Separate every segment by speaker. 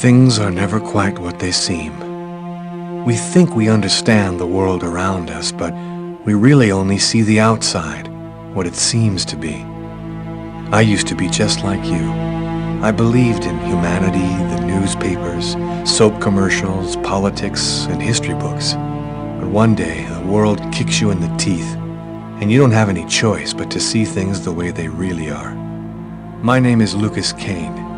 Speaker 1: Things are never quite what they seem. We think we understand the world around us, but we really only see the outside, what it seems to be. I used to be just like you. I believed in humanity, the newspapers, soap commercials, politics, and history books. But one day, the world kicks you in the teeth, and you don't have any choice but to see things the way they really are. My name is Lucas Kane.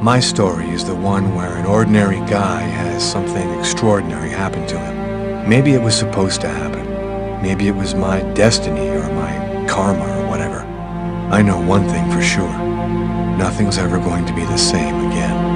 Speaker 1: My story is the one where an ordinary guy has something extraordinary happen to him. Maybe it was supposed to happen. Maybe it was my destiny or my karma or whatever. I know one thing for sure. Nothing's ever going to be the same again.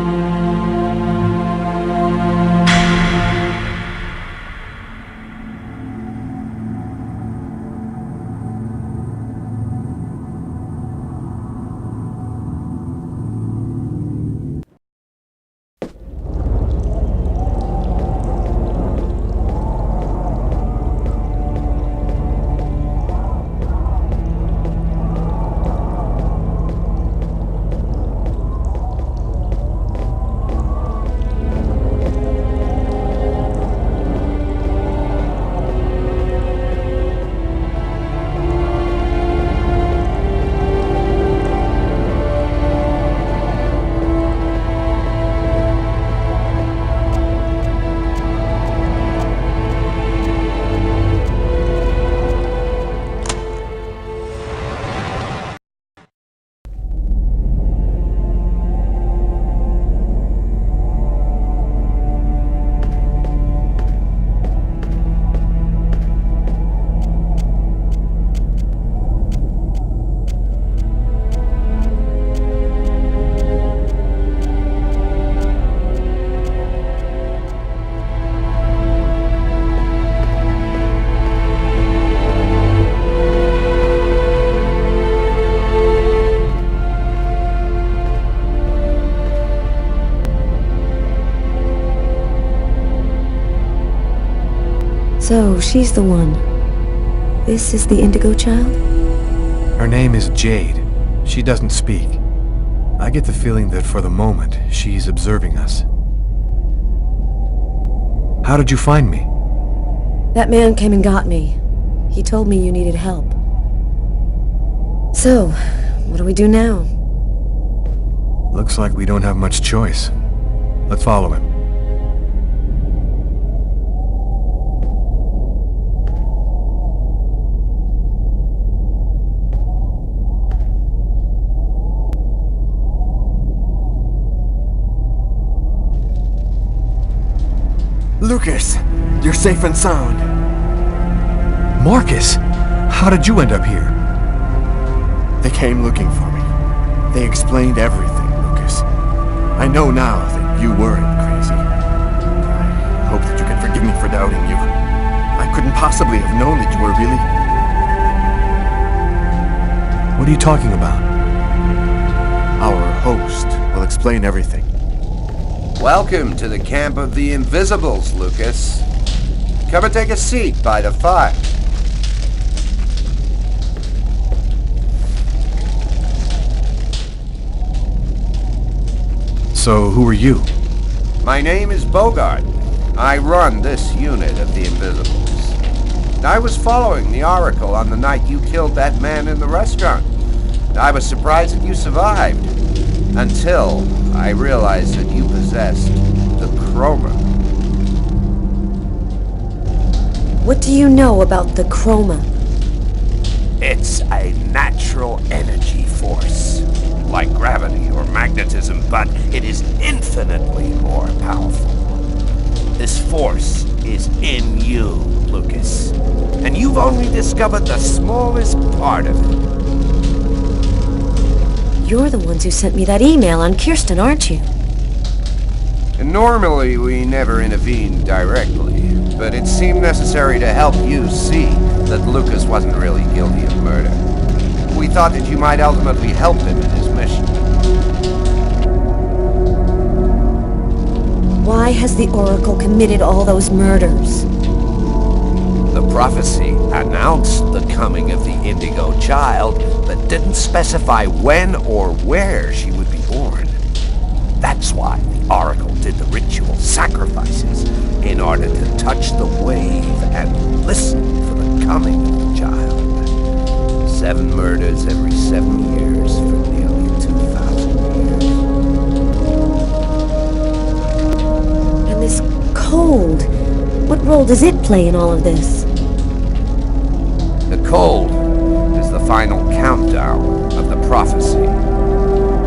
Speaker 2: So, she's the one. This is the Indigo Child?
Speaker 1: Her name is Jade. She doesn't speak. I get the feeling that for the moment, she's observing us. How did you find me?
Speaker 2: That man came and got me. He told me you needed help. So, what do we do now?
Speaker 1: Looks like we don't have much choice. Let's follow him.
Speaker 3: Lucas, you're safe and sound.
Speaker 1: Marcus! How did you end up here?
Speaker 3: They came looking for me. They explained everything, Lucas. I know now that you weren't crazy. I hope that you can forgive me for doubting you. I couldn't possibly have known that you were really...
Speaker 1: What are you talking about?
Speaker 3: Our host will explain everything.
Speaker 4: Welcome to the camp of the Invisibles, Lucas. Come and take a seat by the fire.
Speaker 1: So, who are you?
Speaker 4: My name is Bogart. I run this unit of the Invisibles. I was following the Oracle on the night you killed that man in the restaurant. I was surprised that you survived, until I realized that you possessed the Chroma.
Speaker 2: What do you know about the Chroma?
Speaker 4: It's a natural energy force, like gravity or magnetism, but it is infinitely more powerful. This force is in you, Lucas, and you've only discovered the smallest part of it.
Speaker 2: You're the ones who sent me that email on Kirsten, aren't you?
Speaker 4: And normally we never intervene directly, but it seemed necessary to help you see that Lucas wasn't really guilty of murder. We thought that you might ultimately help him in his mission.
Speaker 2: Why has the Oracle committed all those murders?
Speaker 4: The prophecy announced the coming of the Indigo Child, but didn't specify when or where she would be born. That's why the Oracle did the ritual sacrifices, in order to touch the wave and listen for the coming of the child. 7 murders every 7 years for nearly 2,000 years.
Speaker 2: And this cold, what role does it play in all of this?
Speaker 4: The cold is the final countdown of the prophecy.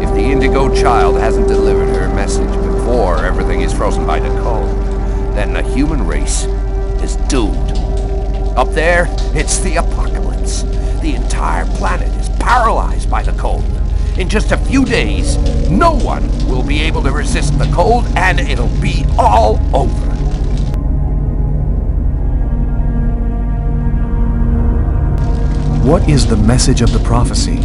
Speaker 4: If the indigo child hasn't delivered her message before everything is frozen by the cold, then the human race is doomed. Up there, it's the apocalypse. The entire planet is paralyzed by the cold. In just a few days, no one will be able to resist the cold, and it'll be all over.
Speaker 1: What is the message of the prophecy?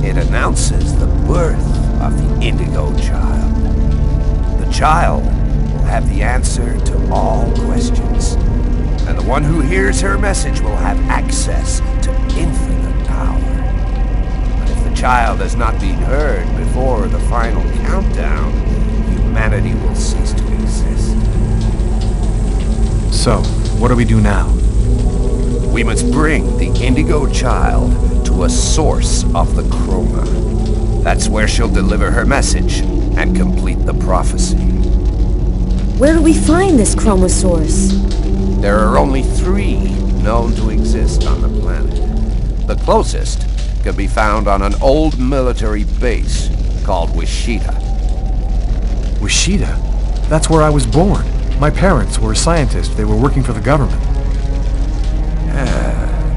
Speaker 4: It announces the birth of the indigo child. The child will have the answer to all questions, and the one who hears her message will have access to infinite power. But if the child has not been heard before the final countdown, humanity will cease to exist.
Speaker 1: So, what do we do now?
Speaker 4: We must bring the indigo child to a source of the chroma. That's where she'll deliver her message and complete the prophecy.
Speaker 2: Where do we find this chroma source?
Speaker 4: There are only 3 known to exist on the planet. The closest can be found on an old military base called Wichita.
Speaker 1: Wichita? That's where I was born. My parents were scientists. They were working for the government.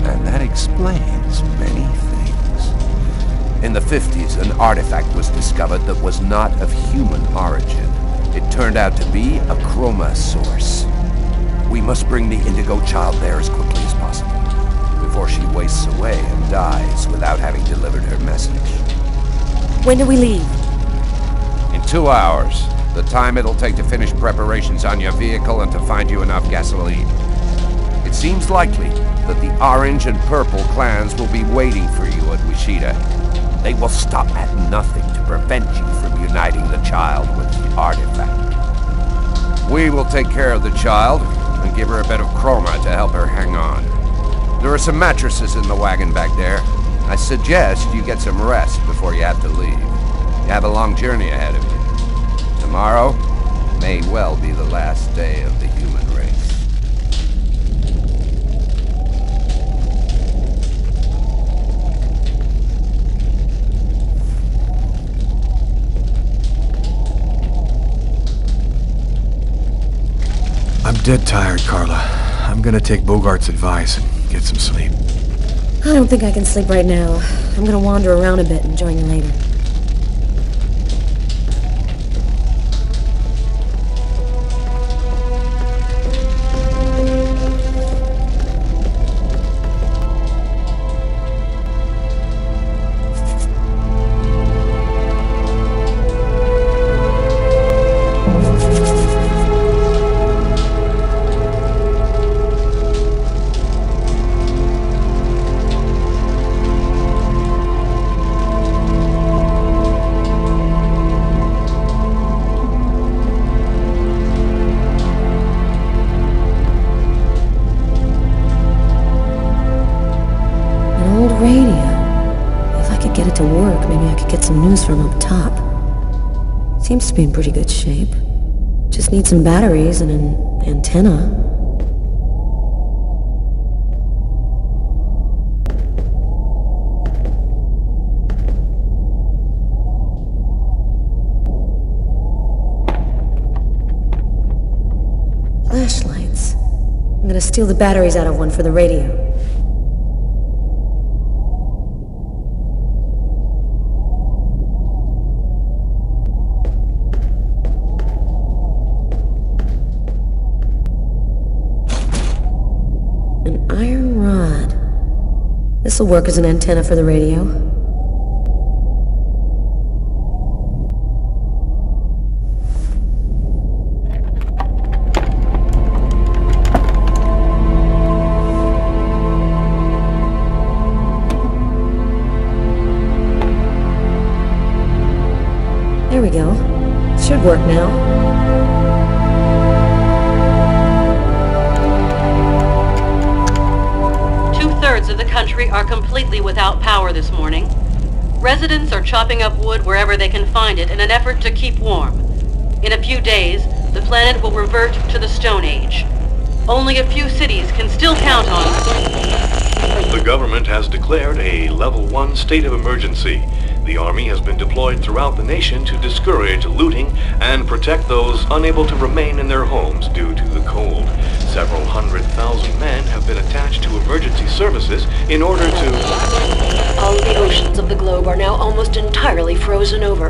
Speaker 4: And that explains many things. In the 50s, an artifact was discovered that was not of human origin. It turned out to be a chroma source. We must bring the indigo child there as quickly as possible, before she wastes away and dies without having delivered her message.
Speaker 2: When do we leave?
Speaker 4: In 2 hours, the time it'll take to finish preparations on your vehicle and to find you enough gasoline. It seems likely that the Orange and Purple clans will be waiting for you at Wichita. They will stop at nothing to prevent you from uniting the child with the artifact. We will take care of the child and give her a bit of chroma to help her hang on. There are some mattresses in the wagon back there. I suggest you get some rest before you have to leave. You have a long journey ahead of you. Tomorrow may well be the last day of the human race.
Speaker 1: I'm dead tired, Carla. I'm gonna take Bogart's advice and get some sleep.
Speaker 2: I don't think I can sleep right now. I'm gonna wander around a bit and join you later. News from up top. Seems to be in pretty good shape. Just need some batteries and an antenna. Flashlights. I'm gonna steal the batteries out of one for the radio. This'll work as an antenna for the radio. There There we go. Should work now.
Speaker 5: Two-thirds of the country are completely without power this morning. Residents are chopping up wood wherever they can find it in an effort to keep warm. In a few days, the planet will revert to the Stone Age. Only a few cities can still count on...
Speaker 6: The government has declared a Level 1 state of emergency. The Army has been deployed throughout the nation to discourage looting and protect those unable to remain in their homes due to the cold. Several 100,000 men have been attached to emergency services in order to...
Speaker 7: All of the oceans of the globe are now almost entirely frozen over.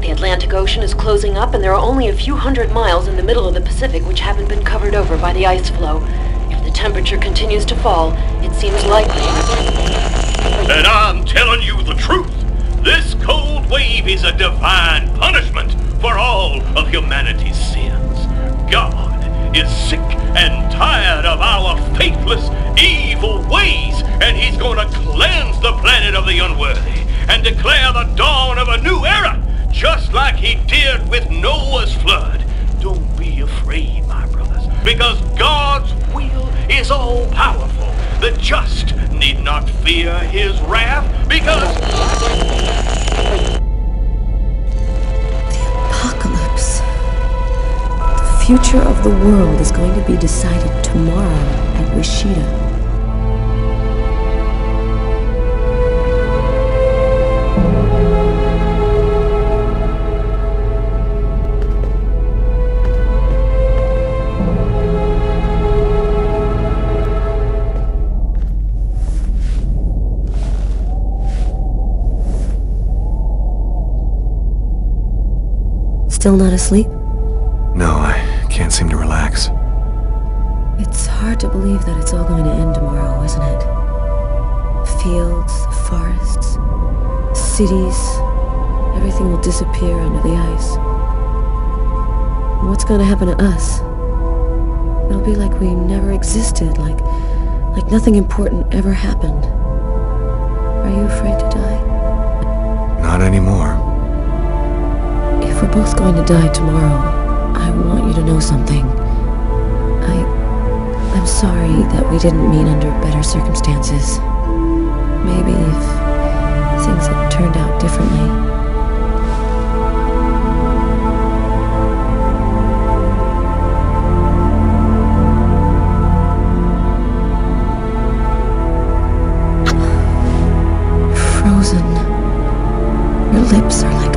Speaker 7: The Atlantic Ocean is closing up, and there are only a few hundred miles in the middle of the Pacific which haven't been covered over by the ice flow. If the temperature continues to fall, it seems likely...
Speaker 8: And I'm telling you the truth. This cold wave is a divine punishment for all of humanity's sins. God is sick and tired of our faithless, evil ways, and he's going to cleanse the planet of the unworthy and declare the dawn of a new era, just like he did with Noah's flood. Don't be afraid, my brothers, because God's will is all-powerful. The just need not fear his wrath, because...
Speaker 2: The apocalypse. The future of the world is going to be decided tomorrow at Wishida. Still not asleep?
Speaker 1: No, I can't seem to relax.
Speaker 2: It's hard to believe that it's all going to end tomorrow, isn't it? The fields, the forests, the cities, everything will disappear under the ice. And what's going to happen to us? It'll be like we never existed, like nothing important ever happened. Are you afraid to die?
Speaker 1: Not anymore.
Speaker 2: If we're both going to die tomorrow, I want you to know something. I'm sorry that we didn't meet under better circumstances. Maybe if things had turned out differently. Frozen. Your lips are like